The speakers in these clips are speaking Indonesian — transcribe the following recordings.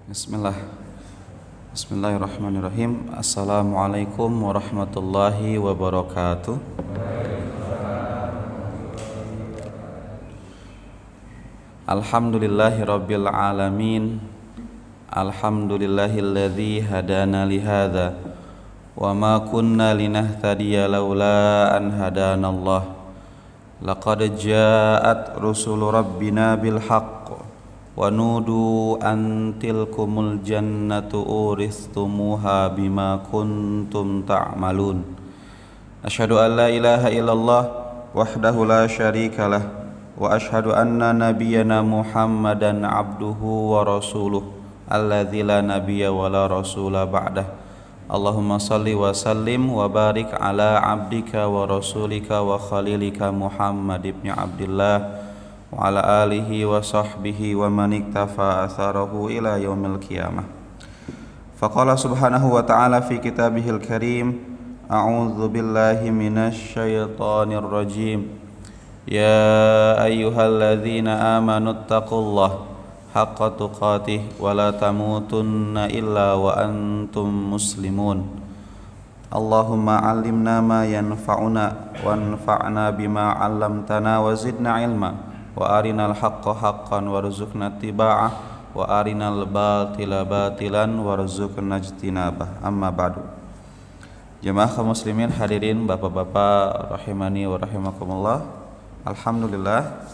Bismillah. Bismillahirrahmanirrahim. Assalamualaikum warahmatullahi wabarakatuh. Alhamdulillahi rabbil alamin. Alhamdulillahilladzi hadana lihadza wa ma kunna linahtadiya laula an hadanallah. Laqad ja'at rusulu rabbina bil haqq wa nudu an tilkumul jannatu uristumuha bima kuntum ta'malun. Asyhadu an la ilaha illallah wahdahu la syarikalah wa asyhadu anna nabiyyana Muhammadan abduhu wa rasuluh alladzi la nabiyya wa la rasula ba'dah. Allahumma salli wa sallim wa barik ala abdika wa rasulika wa khalilika Muhammad ibn Abdillah wa ala alihi wa sahbihi wa man iktafa atharahu ila yaumil qiyamah. Faqala subhanahu wa ta'ala fi kitabihil karim, a'udzu billahi minasy syaithanir rajim. Ya ayyuhalladzina amanu taqullaha haqqa tuqatih wa la tamutunna illa wa antum muslimun. Allahumma 'allimna ma yanfa'una wanfa'na bima 'allamtana wa zidna ilma wa arinal haqqa haqqan warzuqna ittiba'ah wa arinal batila batilan warzuqna ijtinabah. Amma ba'du. Jemaah kaum muslimin hadirin bapak-bapak rahimani wa rahimakumullah. Alhamdulillah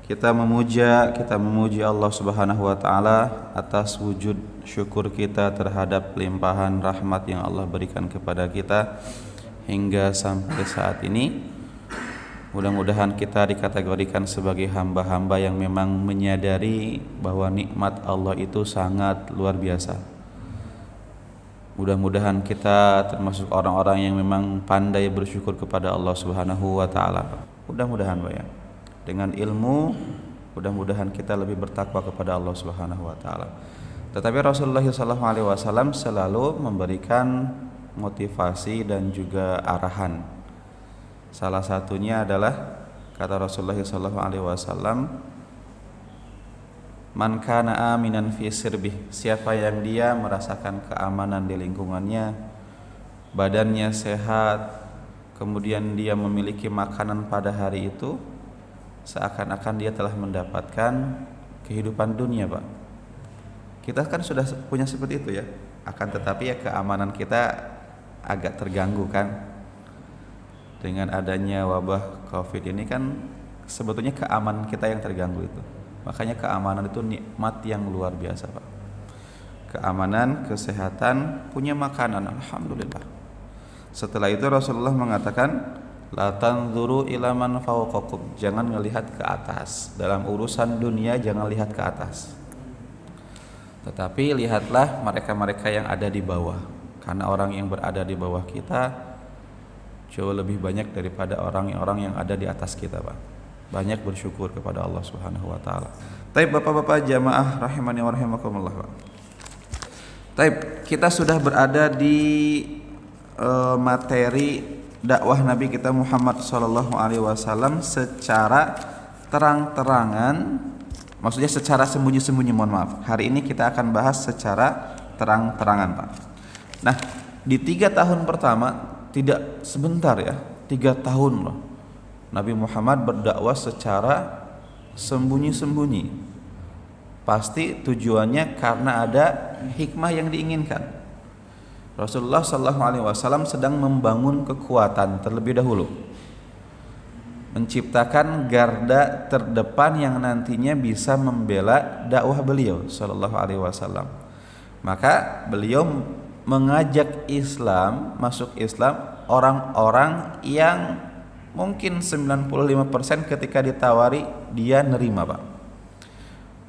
kita memuji Allah Subhanahu wa taala atas wujud syukur kita terhadap limpahan rahmat yang Allah berikan kepada kita hingga sampai saat ini. Mudah-mudahan kita dikategorikan sebagai hamba-hamba yang memang menyadari bahwa nikmat Allah itu sangat luar biasa. Mudah-mudahan kita termasuk orang-orang yang memang pandai bersyukur kepada Allah Subhanahu wa taala. Mudah-mudahan Pak ya. Dengan ilmu, mudah-mudahan kita lebih bertakwa kepada Allah Subhanahu wa taala. Tetapi Rasulullah SAW selalu memberikan motivasi dan juga arahan. Salah satunya adalah kata Rasulullah SAW, man kana aminan fi sirbih, siapa yang dia merasakan keamanan di lingkungannya, badannya sehat, kemudian dia memiliki makanan pada hari itu, seakan-akan dia telah mendapatkan kehidupan dunia, Pak. Kita kan sudah punya seperti itu ya. Akan tetapi ya keamanan kita agak terganggu kan. Dengan adanya wabah Covid ini kan sebetulnya keamanan kita yang terganggu itu. Makanya keamanan itu nikmat yang luar biasa, Pak. Keamanan, kesehatan, punya makanan, alhamdulillah. Setelah itu Rasulullah mengatakan, la tanzuru ila man fawqakum, jangan melihat ke atas. Dalam urusan dunia jangan lihat ke atas, tetapi lihatlah mereka-mereka yang ada di bawah. Karena orang yang berada di bawah kita jauh lebih banyak daripada orang-orang yang ada di atas kita, Pak. Banyak bersyukur kepada Allah Subhanahu wa taala. Taib bapak-bapak jamaah rahimani wa rahimakumullah, Pak. Taib, kita sudah berada di materi dakwah Nabi kita Muhammad SAW secara terang-terangan, maksudnya secara sembunyi-sembunyi, mohon maaf. Hari ini kita akan bahas secara terang-terangan, Pak. Nah, di 3 tahun pertama, tidak sebentar ya, 3 tahun loh, Nabi Muhammad berdakwah secara sembunyi-sembunyi. Pasti tujuannya karena ada hikmah yang diinginkan. Rasulullah SAW sedang membangun kekuatan terlebih dahulu, menciptakan garda terdepan yang nantinya bisa membela dakwah beliau SAW. Maka beliau mengajak Islam, masuk Islam, orang-orang yang mungkin 95% ketika ditawari dia nerima, Pak.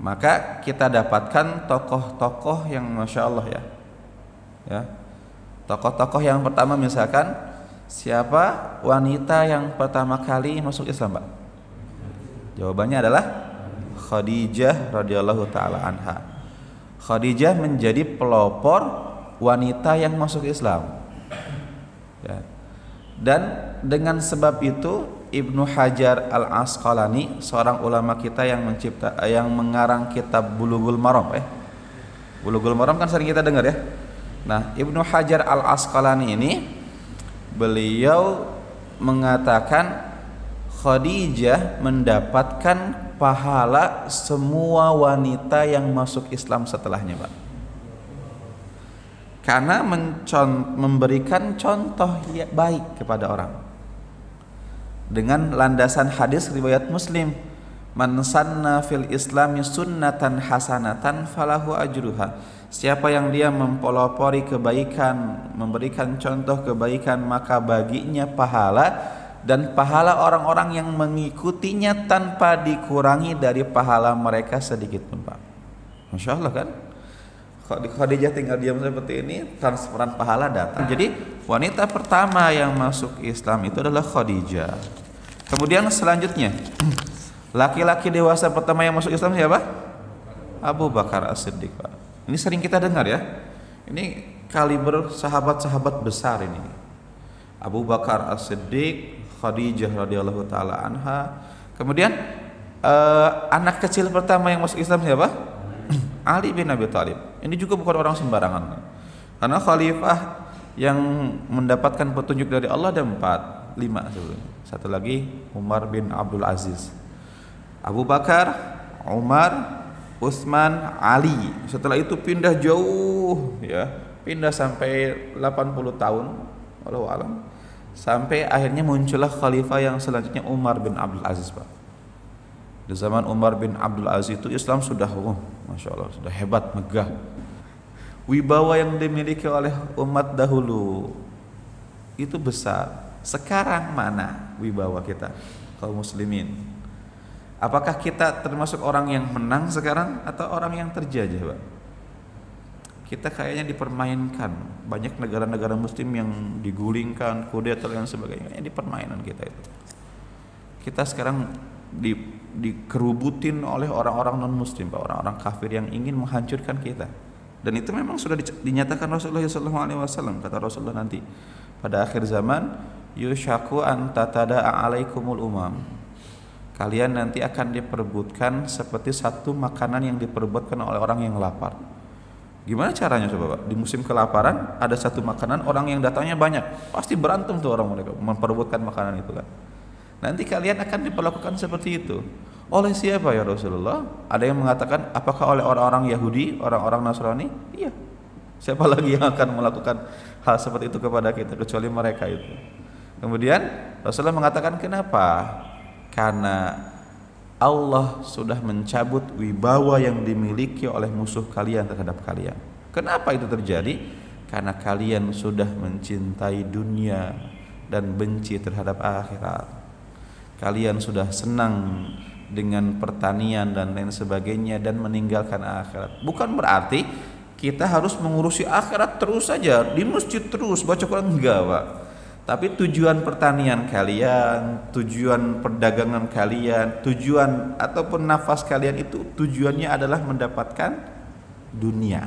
Maka kita dapatkan tokoh-tokoh yang Masya Allah ya. Tokoh-tokoh yang pertama misalkan, siapa wanita yang pertama kali masuk Islam, Pak? Jawabannya adalah Khadijah radhiyallahu taala anha. Khadijah menjadi pelopor wanita yang masuk Islam. Ya. Dan dengan sebab itu Ibnu Hajar Al-Asqalani, seorang ulama kita yang mengarang kitab Bulughul Maram, Bulughul Maram kan sering kita dengar ya. Nah, Ibnu Hajar Al-Asqalani ini beliau mengatakan Khadijah mendapatkan pahala semua wanita yang masuk Islam setelahnya, Pak. Karena memberikan contoh baik kepada orang. Dengan landasan hadis riwayat Muslim, man sanna fil islami sunnatan hasanatan falahu ajruha. Siapa yang dia mempelopori kebaikan, memberikan contoh kebaikan, maka baginya pahala, dan pahala orang-orang yang mengikutinya tanpa dikurangi dari pahala mereka sedikit pun, Pak. Masya Allah kan? Khadijah tinggal diam seperti ini, transferan pahala datang. Jadi wanita pertama yang masuk Islam itu adalah Khadijah. Kemudian selanjutnya, laki-laki dewasa pertama yang masuk Islam siapa? Abu Bakar As-Siddiq, Pak. Ini sering kita dengar ya. Ini kaliber sahabat-sahabat besar ini. Abu Bakar As-Siddiq, Khadijah radhiyallahu taala anha. Kemudian anak kecil pertama yang masuk Islam siapa? Ali bin Abi Thalib. Ini juga bukan orang sembarangan. Karena khalifah yang mendapatkan petunjuk dari Allah ada 5 sebetulnya. Satu lagi Umar bin Abdul Aziz. Abu Bakar, Umar, Utsman, Ali. Setelah itu pindah jauh ya, pindah sampai 80 tahun, wallahu alam. Sampai akhirnya muncullah khalifah yang selanjutnya Umar bin Abdul Aziz, Pak. Di zaman Umar bin Abdul Aziz itu Islam sudah Masya Allah, sudah hebat, megah. Wibawa yang dimiliki oleh umat dahulu itu besar. Sekarang mana wibawa kita kaum muslimin? Apakah kita termasuk orang yang menang sekarang atau orang yang terjajah, Pak? Kita kayaknya dipermainkan. Banyak negara-negara muslim yang digulingkan, kudeta dan sebagainya. Ini permainan kita itu. Kita sekarang dikerubutin oleh orang-orang non muslim, Pak, orang-orang kafir yang ingin menghancurkan kita. Dan itu memang sudah dinyatakan Rasulullah SAW. Kata Rasulullah nanti pada akhir zaman, yushaku an tatada'a alaikumul umam. Kalian nanti akan diperebutkan seperti satu makanan yang diperebutkan oleh orang yang lapar. Gimana caranya coba, Pak? Di musim kelaparan ada satu makanan, orang yang datangnya banyak, pasti berantem tuh orang mereka memperebutkan makanan itu kan. Nanti kalian akan diperlakukan seperti itu. Oleh siapa ya Rasulullah? Ada yang mengatakan apakah oleh orang-orang Yahudi, orang-orang Nasrani? Iya. Siapa lagi yang akan melakukan hal seperti itu kepada kita kecuali mereka itu. Kemudian Rasulullah mengatakan kenapa? Karena Allah sudah mencabut wibawa yang dimiliki oleh musuh kalian terhadap kalian. Kenapa itu terjadi? Karena kalian sudah mencintai dunia dan benci terhadap akhirat. Kalian sudah senang dengan pertanian dan lain sebagainya dan meninggalkan akhirat. Bukan berarti kita harus mengurusi akhirat terus saja, di masjid terus baca Quran, enggak, Pak. Tapi tujuan pertanian kalian, tujuan perdagangan kalian, tujuan ataupun nafas kalian itu tujuannya adalah mendapatkan dunia,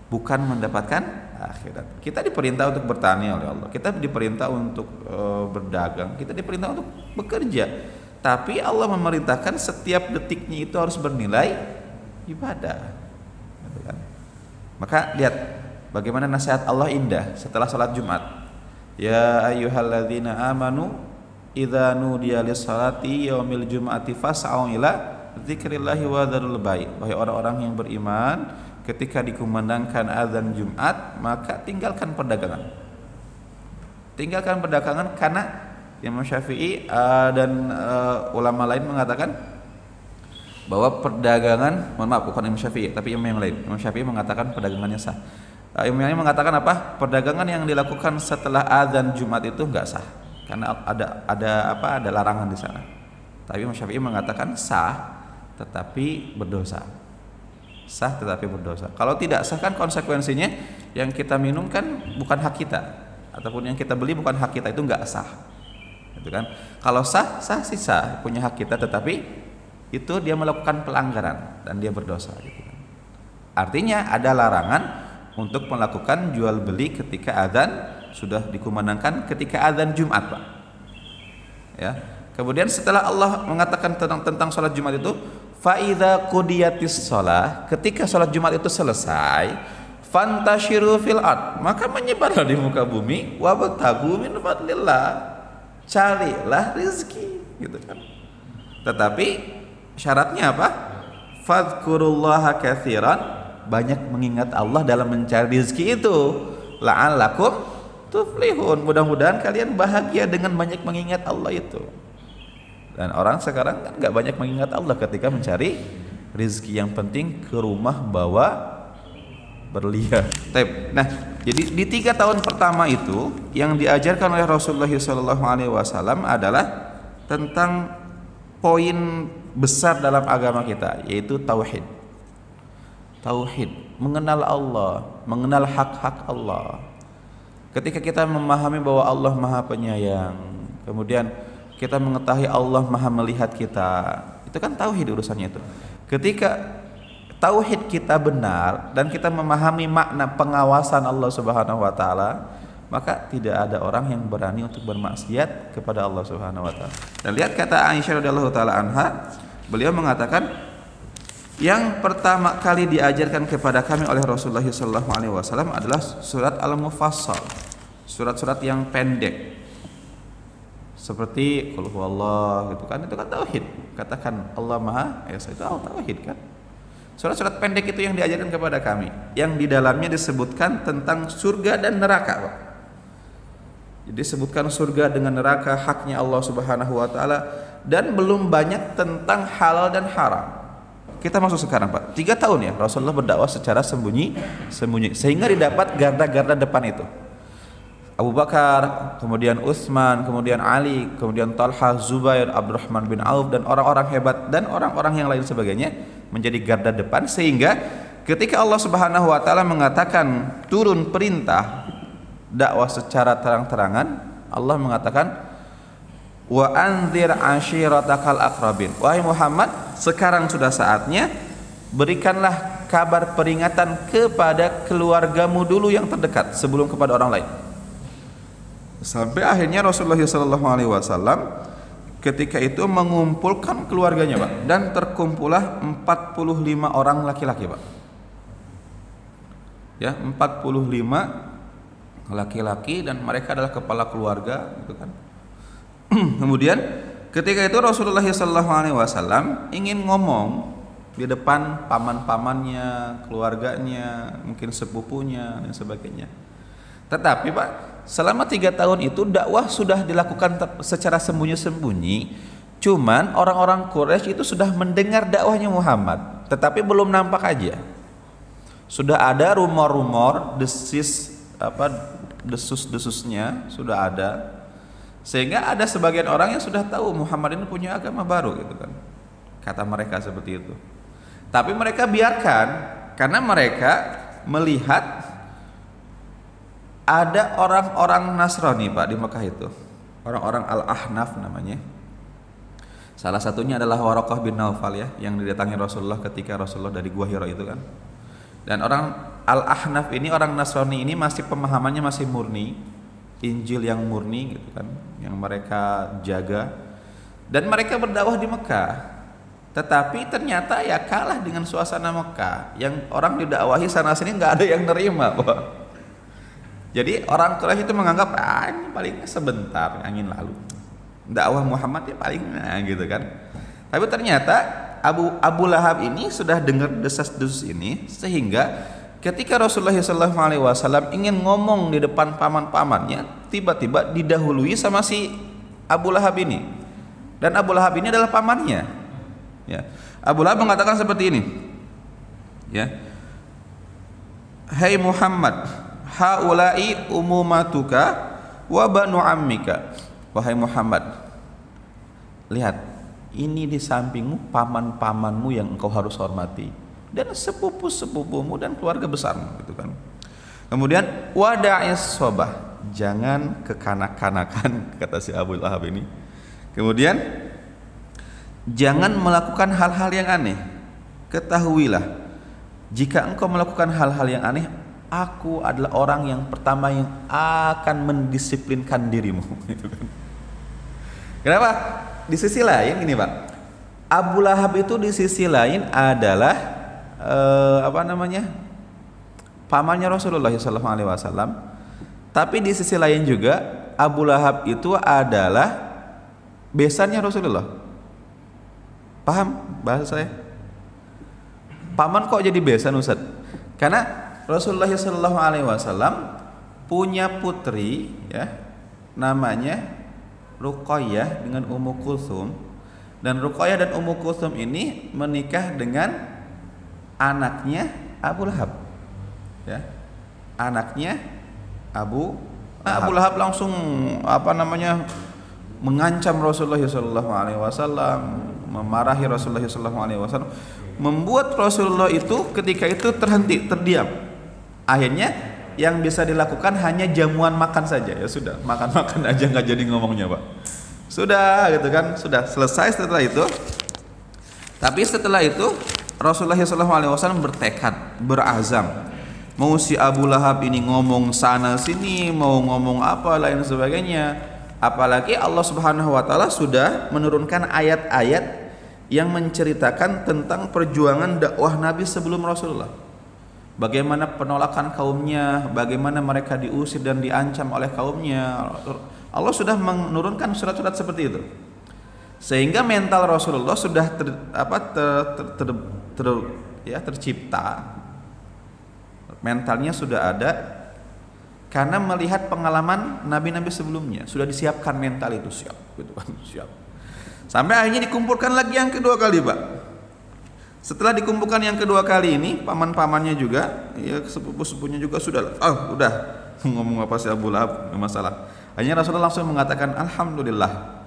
bukan mendapatkan akhirat. Kita diperintah untuk bertani oleh Allah, kita diperintah untuk berdagang, kita diperintah untuk bekerja. Tapi Allah memerintahkan setiap detiknya itu harus bernilai ibadah. Maka lihat bagaimana nasihat Allah indah setelah salat Jumat. Ya ayyuhalladzina amanu idza nudiya lis-salati yaumil jum'ati fas'au ila dzikrillahi wa dzarul bai'. Wahai orang-orang yang beriman, ketika dikumandangkan azan Jumat, maka tinggalkan perdagangan. Tinggalkan perdagangan karena Imam Syafi'i dan ulama lain mengatakan bahwa perdagangan, mohon maaf bukan Imam Syafi'i tapi imam yang lain. Imam Syafi'i mengatakan perdagangannya sah. Imam yang mengatakan apa? Perdagangan yang dilakukan setelah azan Jumat itu enggak sah karena ada larangan di sana. Tapi Imam Syafi'i mengatakan sah tetapi berdosa. Sah tetapi berdosa. Kalau tidak sah kan konsekuensinya yang kita minum kan bukan hak kita ataupun yang kita beli bukan hak kita, itu enggak sah. Gitu kan? Kalau sah sih sah, punya hak kita, tetapi itu dia melakukan pelanggaran dan dia berdosa gitu kan. Artinya ada larangan untuk melakukan jual beli ketika azan sudah dikumandangkan ketika azan Jumat, Pak. Ya. Kemudian setelah Allah mengatakan tentang salat Jumat itu, fa idza qudiyatis shalah, ketika salat Jumat itu selesai, fantashiru fil ard, maka menyebarlah di muka bumi, wabtaghu min fadlillah, carilah rezeki, gitu kan. Tetapi syaratnya apa? Fadhkurullaha katsiran, banyak mengingat Allah dalam mencari rezeki itu, la'allakum tuflihun, mudah-mudahan kalian bahagia dengan banyak mengingat Allah itu. Dan orang sekarang kan nggak banyak mengingat Allah ketika mencari rezeki. Yang penting ke rumah bawa berlian. Nah, jadi di 3 tahun pertama itu yang diajarkan oleh Rasulullah SAW adalah tentang poin besar dalam agama kita, yaitu tauhid. Tauhid, mengenal Allah, mengenal hak-hak Allah. Ketika kita memahami bahwa Allah Maha Penyayang, kemudian kita mengetahui Allah Maha melihat kita, itu kan tauhid urusannya itu. Ketika tauhid kita benar dan kita memahami makna pengawasan Allah Subhanahu wa taala, maka tidak ada orang yang berani untuk bermaksiat kepada Allah Subhanahu wa taala. Dan lihat kata Aisyah radhiyallahu taala anha, beliau mengatakan, yang pertama kali diajarkan kepada kami oleh Rasulullah SAW adalah surat Al-Mufassal, surat-surat yang pendek, seperti Qul huwallah, gitu kan, itu kan tauhid. Katakan Allah Maha Esa, itu tauhid kan. Surat-surat pendek itu yang diajarkan kepada kami, yang di dalamnya disebutkan tentang surga dan neraka, Pak. Jadi disebutkan surga dengan neraka, haknya Allah Subhanahu wa taala, dan belum banyak tentang halal dan haram. Kita masuk sekarang, Pak. 3 tahun ya Rasulullah berdakwah secara sembunyi sehingga didapat garda-garda depan itu. Abu Bakar, kemudian Utsman, kemudian Ali, kemudian Talha, Zubair, Abdurrahman bin Auf, dan orang-orang hebat dan orang-orang yang lain sebagainya menjadi garda depan, sehingga ketika Allah Subhanahu wa taala mengatakan turun perintah dakwah secara terang-terangan, Allah mengatakan wa anzir ashiratakal aqrabin. Wahai Muhammad, sekarang sudah saatnya berikanlah kabar peringatan kepada keluargamu dulu yang terdekat sebelum kepada orang lain. Sampai akhirnya Rasulullah SAW ketika itu mengumpulkan keluarganya, Pak, dan terkumpullah 45 orang laki-laki, Pak. Ya, 45 laki-laki, dan mereka adalah kepala keluarga, gitu kan. Kemudian ketika itu Rasulullah SAW ingin ngomong di depan paman-pamannya, keluarganya, mungkin sepupunya dan sebagainya. Tetapi, Pak, selama 3 tahun itu dakwah sudah dilakukan secara sembunyi-sembunyi. Cuman orang-orang Quraisy itu sudah mendengar dakwahnya Muhammad, tetapi belum nampak aja. Sudah ada rumor-rumor, desus-desusnya sudah ada, sehingga ada sebagian orang yang sudah tahu Muhammad ini punya agama baru, gitu kan. Kata mereka seperti itu. Tapi mereka biarkan, karena mereka melihat ada orang-orang Nasrani, Pak, di Mekah itu, orang-orang Al-Ahnaf namanya. Salah satunya adalah Waraqah bin Naufal, ya, yang didatangi Rasulullah ketika Rasulullah dari Gua Hira itu kan. Dan orang Al-Ahnaf ini, orang Nasrani ini masih pemahamannya masih murni, Injil yang murni, gitu kan, yang mereka jaga. Dan mereka berdakwah di Mekah. Tetapi ternyata ya kalah dengan suasana Mekah, yang orang didakwahi sana sini nggak ada yang nerima, Pak. Jadi orang Quraisy itu menganggap ini paling sebentar, angin lalu. Dakwah Muhammad ya paling gitu kan. Tapi ternyata Abu Lahab ini sudah dengar desas-desus ini, sehingga ketika Rasulullah SAW ingin ngomong di depan paman-pamannya, tiba-tiba didahului sama si Abu Lahab ini. Dan Abu Lahab ini adalah pamannya. Ya. Abu Lahab mengatakan seperti ini. Ya. Hai Muhammad, haula'i umumatuka wa banu ammika. Wahai Muhammad, lihat, ini di sampingmu paman-pamanmu yang engkau harus hormati, dan sepupu-sepupumu dan keluarga besarmu, gitu kan. Kemudian wada'is sobah, jangan kekanak-kanakan, kata si Abu Lahab ini. Kemudian jangan melakukan hal-hal yang aneh. Ketahuilah, jika engkau melakukan hal-hal yang aneh, aku adalah orang yang pertama yang akan mendisiplinkan dirimu. Kenapa? Di sisi lain ini, Pak, Abu Lahab itu di sisi lain adalah pamannya Rasulullah SAW. Tapi di sisi lain juga Abu Lahab itu adalah besannya Rasulullah. Paham bahasa saya? Paman kok jadi besan, Ustaz? Karena Rasulullah SAW punya putri ya, namanya Ruqayyah dengan Ummu Kulsum, dan Ruqayyah dan Ummu Kulsum ini menikah dengan anaknya Abu Lahab ya. Anaknya Abu Lahab langsung mengancam Rasulullah SAW, memarahi Rasulullah SAW, membuat Rasulullah itu ketika itu terdiam. Akhirnya yang bisa dilakukan hanya jamuan makan saja, ya sudah, makan aja, nggak jadi ngomongnya, Pak. Sudah gitu kan, sudah selesai setelah itu. Tapi setelah itu Rasulullah SAW bertekad, berazam, mau si Abu Lahab ini ngomong sana sini, mau ngomong apa lain sebagainya. Apalagi Allah Subhanahu wa taala sudah menurunkan ayat-ayat yang menceritakan tentang perjuangan dakwah Nabi sebelum Rasulullah. Bagaimana penolakan kaumnya, bagaimana mereka diusir dan diancam oleh kaumnya. Allah sudah menurunkan surat-surat seperti itu. Sehingga mental Rasulullah sudah tercipta. Mentalnya sudah ada karena melihat pengalaman nabi-nabi sebelumnya, sudah disiapkan mental itu, siap gitu kan, siap. Sampai akhirnya dikumpulkan lagi yang kedua kali, Pak. Setelah dikumpulkan yang kedua kali ini, paman-pamannya juga, ya sepupu-sepupunya juga sudah, udah ngomong apa sih Abu Lahab, enggak masalah. Akhirnya Rasulullah langsung mengatakan, alhamdulillah,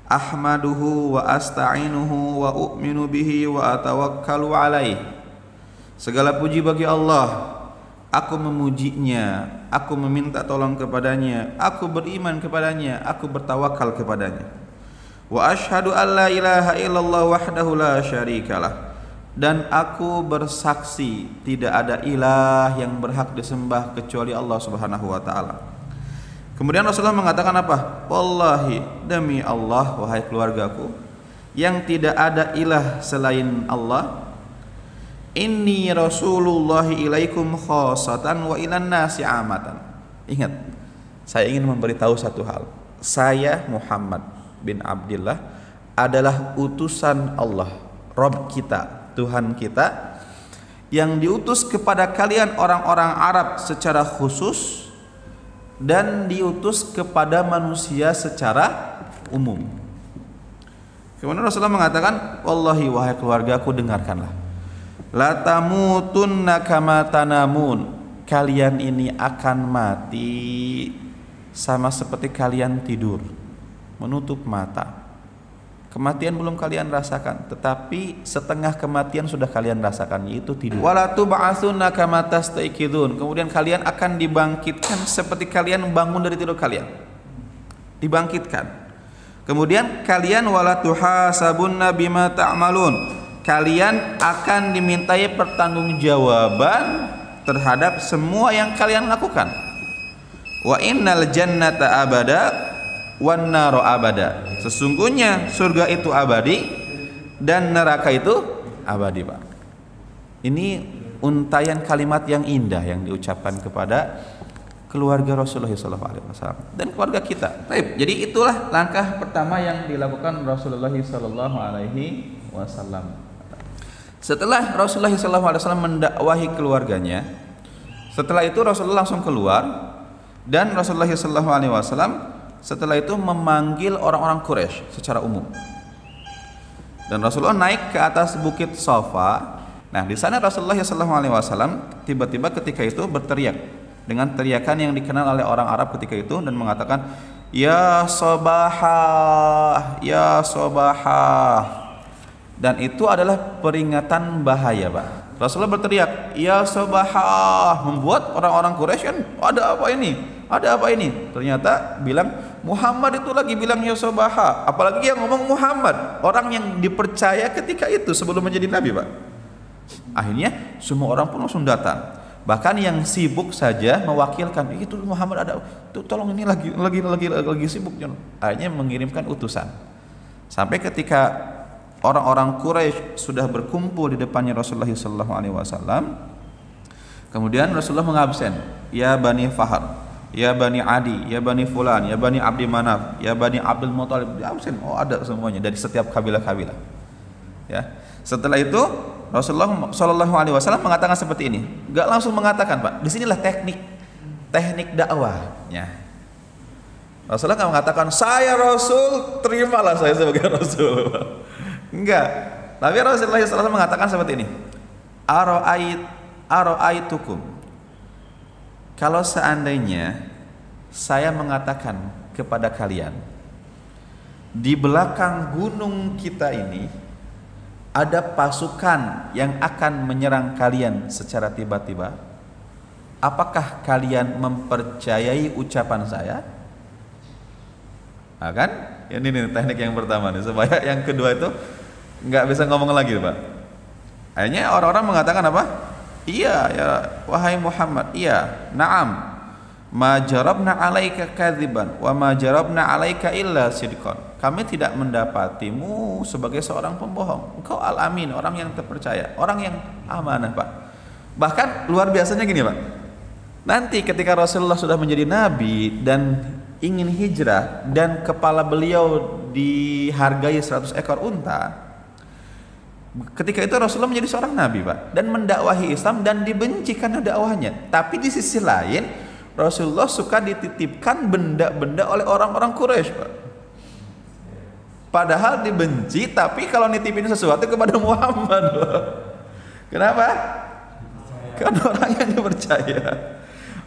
ahmaduhu wa asta'inuhu wa u'minu bihi wa atawakkalu alaih. Segala puji bagi Allah, aku memujinya, aku meminta tolong kepadanya, aku beriman kepadanya, aku bertawakal kepadanya. Wa asyhadu an la ilaha illallah wahdahu la syarikalah, dan aku bersaksi tidak ada ilah yang berhak disembah kecuali Allah Subhanahu wa taala. Kemudian Rasulullah mengatakan apa? Wallahi, demi Allah wahai keluargaku, yang tidak ada ilah selain Allah. Inni rasulullahi ilaikum khosatan wa ilan nasi amatan. Ingat, saya ingin memberitahu satu hal. Saya Muhammad bin Abdullah adalah utusan Allah, Rabb kita, Tuhan kita, yang diutus kepada kalian orang-orang Arab secara khusus dan diutus kepada manusia secara umum. Kemudian Rasulullah mengatakan, wallahi wahai keluargaku, dengarkanlah. La tamutunna kama tanamun, kalian ini akan mati sama seperti kalian tidur, menutup mata. Kematian belum kalian rasakan, tetapi setengah kematian sudah kalian rasakan, yaitu tidur. Wala tub'atsunna kama tastaiqidun, kemudian kalian akan dibangkitkan seperti kalian bangun dari tidur kalian. Dibangkitkan. Kemudian kalian wala tuhasabunna bima ta'malun, kalian akan dimintai pertanggungjawaban terhadap semua yang kalian lakukan. Wa innal jannata abada wan naru abada, sesungguhnya surga itu abadi dan neraka itu abadi, Pak. Ini untayan kalimat yang indah yang diucapkan kepada keluarga Rasulullah SAW dan keluarga kita. Baik, jadi itulah langkah pertama yang dilakukan Rasulullah SAW. Setelah Rasulullah SAW mendakwahi keluarganya, setelah itu Rasulullah langsung keluar, dan Rasulullah SAW setelah itu memanggil orang-orang Quraisy secara umum. Dan Rasulullah naik ke atas bukit Safa. Nah, di sana Rasulullah SAW tiba-tiba ketika itu berteriak dengan teriakan yang dikenal oleh orang Arab ketika itu dan mengatakan, ya sabahah, ya sabahah. Dan itu adalah peringatan bahaya, Pak. Rasulullah berteriak, ya sabahah, membuat orang-orang Quraisy kan, ada apa ini? Ada apa ini? Ternyata bilang Muhammad itu lagi bilang ya sabahah. Apalagi yang ngomong Muhammad, orang yang dipercaya ketika itu sebelum menjadi nabi, Pak. Akhirnya semua orang pun langsung datang. Bahkan yang sibuk saja mewakilkan, itu Muhammad ada, tuh tolong ini lagi sibuk. Akhirnya mengirimkan utusan. Sampai ketika orang-orang Quraisy sudah berkumpul di depannya Rasulullah sallallahu alaihi wasallam. Kemudian Rasulullah mengabsen, ya Bani Fahar, ya Bani Adi, ya Bani Fulan, ya Bani Abdi Manaf, ya Bani Abdul Muthalib, absen. Oh, ada semuanya dari setiap kabilah-kabilah. Ya. Setelah itu Rasulullah sallallahu alaihi wasallam mengatakan seperti ini. Enggak langsung mengatakan, Pak. Disinilah teknik dakwahnya. Rasulullah enggak mengatakan, "Saya Rasul, terimalah saya sebagai Rasul." Enggak. Tapi Rasulullah SAW mengatakan seperti ini. Aro'aitukum. Kalau seandainya saya mengatakan kepada kalian, di belakang gunung kita ini ada pasukan yang akan menyerang kalian secara tiba-tiba, apakah kalian mempercayai ucapan saya? Nah, kan? Ini nih teknik yang pertama nih, supaya yang kedua itu nggak bisa ngomong lagi, Pak. Akhirnya orang-orang mengatakan apa? Iya, ya wahai Muhammad, iya, na'am. Ma jarabna 'alaika kadziban wa ma jarabna 'alaika illa sidqan. Kami tidak mendapatimu sebagai seorang pembohong. Engkau al-amin, orang yang terpercaya, orang yang amanah, Pak. Bahkan luar biasanya gini, Pak. Nanti ketika Rasulullah sudah menjadi nabi dan ingin hijrah dan kepala beliau dihargai 100 ekor unta, ketika itu Rasulullah menjadi seorang nabi, Pak, dan mendakwahi Islam dan dibenci karena dakwahnya. Tapi di sisi lain Rasulullah suka dititipkan benda-benda oleh orang-orang Quraisy, Pak. Padahal dibenci, tapi kalau nitipin sesuatu kepada Muhammad, Pak. Kenapa? Karena orang yang dipercaya.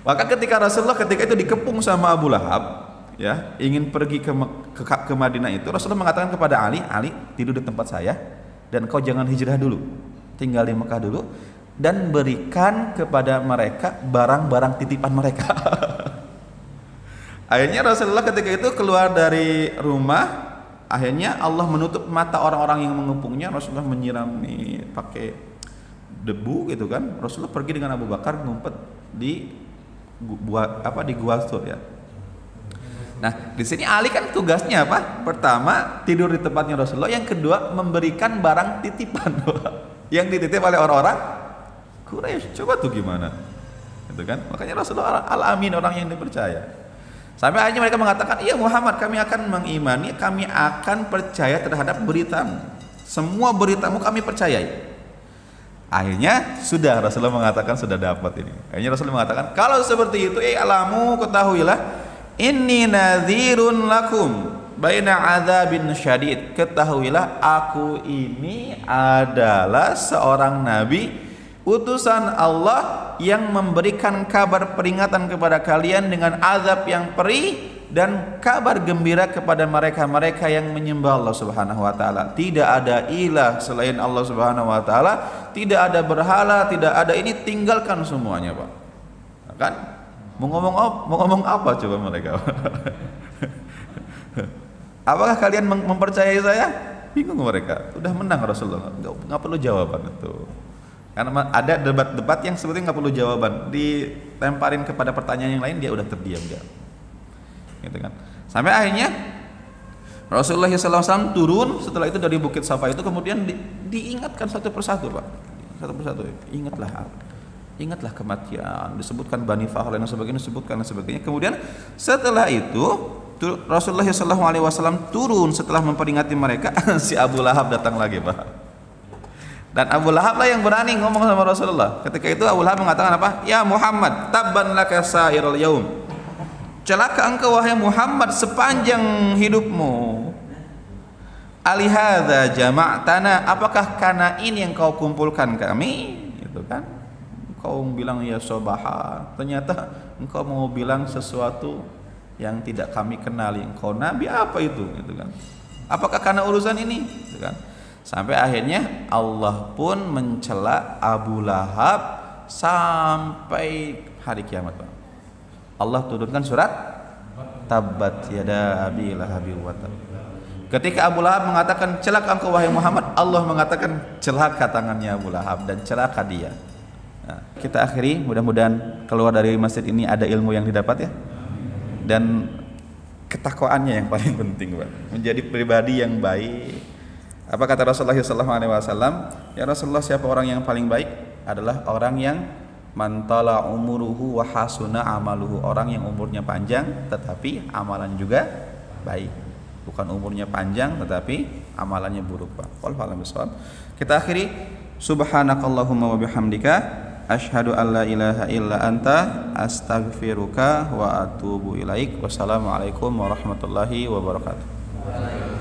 Maka ketika Rasulullah ketika itu dikepung sama Abu Lahab, ya, ingin pergi ke Madinah itu, Rasulullah mengatakan kepada Ali, "Ali, tidur di tempat saya dan kau jangan hijrah dulu. Tinggal di Mekah dulu dan berikan kepada mereka barang-barang titipan mereka." Akhirnya Rasulullah ketika itu keluar dari rumah, akhirnya Allah menutup mata orang-orang yang mengepungnya. Rasulullah menyirami pakai debu gitu kan. Rasulullah pergi dengan Abu Bakar ngumpet di gua Tur, ya. Nah, di sini Ali kan tugasnya apa? Pertama, tidur di tempatnya Rasulullah. Yang kedua, memberikan barang titipan yang dititip oleh orang-orang Quraisy. Coba tuh gimana? Gitu kan? Makanya Rasulullah al-amin, orang yang dipercaya. Sampai akhirnya mereka mengatakan, "Iya Muhammad, kami akan mengimani, kami akan percaya terhadap beritamu. Semua beritamu kami percayai." Akhirnya sudah Rasulullah mengatakan sudah dapat ini. Akhirnya Rasulullah mengatakan, "Kalau seperti itu, alamu ketahuilah, inni nadhirun lakum baina adzabin syadid." Ketahuilah aku ini adalah seorang nabi, utusan Allah yang memberikan kabar peringatan kepada kalian dengan azab yang perih dan kabar gembira kepada mereka-mereka yang menyembah Allah Subhanahu wa taala. Tidak ada ilah selain Allah Subhanahu wa taala, tidak ada berhala, tidak ada ini, tinggalkan semuanya, Pak. Kan? Mau ngomong apa coba mereka? Apakah kalian mempercayai saya? Bingung mereka. Udah menang Rasulullah. Enggak perlu jawaban itu. Karena ada debat-debat yang sebetulnya nggak perlu jawaban, dilemparin kepada pertanyaan yang lain dia udah terdiam dia. Gitu kan. Sampai akhirnya Rasulullah SAW turun setelah itu dari Bukit Safa itu, kemudian diingatkan satu persatu, Pak. Satu persatu. Ingatlah kematian, disebutkan Bani Fahar dan sebagainya. Kemudian setelah itu Rasulullah SAW turun setelah memperingati mereka. Si Abu Lahab datang lagi, Pak. Dan Abu Lahab lah yang berani ngomong sama Rasulullah. Ketika itu Abu Lahab mengatakan apa? "Ya Muhammad, tabban laka sairul yaum." Celaka engkau wahai Muhammad sepanjang hidupmu. "Alihadza jama'tana?" Apakah karena ini yang kau kumpulkan kami? Gitu kan? Kau bilang ya sobaha, ternyata engkau mau bilang sesuatu yang tidak kami kenali. Engkau nabi apa itu? Gitu kan? Apakah karena urusan ini? Gitu kan? Sampai akhirnya Allah pun mencela Abu Lahab sampai hari kiamat, Pak. Allah turunkan surat Tabbat yada abi lahabin wa tab. Ketika Abu Lahab mengatakan celaka engkau wahai Muhammad, Allah mengatakan celaka tangannya Abu Lahab dan celaka dia. Nah, kita akhiri, mudah-mudahan keluar dari masjid ini ada ilmu yang didapat, ya. Dan ketakwaannya yang paling penting, Pak. Menjadi pribadi yang baik, Apa kata Rasulullah SAW? Ya Rasulullah, siapa orang yang paling baik? Adalah orang yang mantala umuruhu wa hasuna amaluhu, orang yang umurnya panjang tetapi amalan juga baik. Bukan umurnya panjang tetapi amalannya buruk, Pak. Wallahu a'lam bishawab. Kita akhiri, subhanakallahumma wa bihamdika asyhadu an la ilaha illa anta astaghfiruka wa atubu ilaik. Wassalamualaikum warahmatullahi wabarakatuh.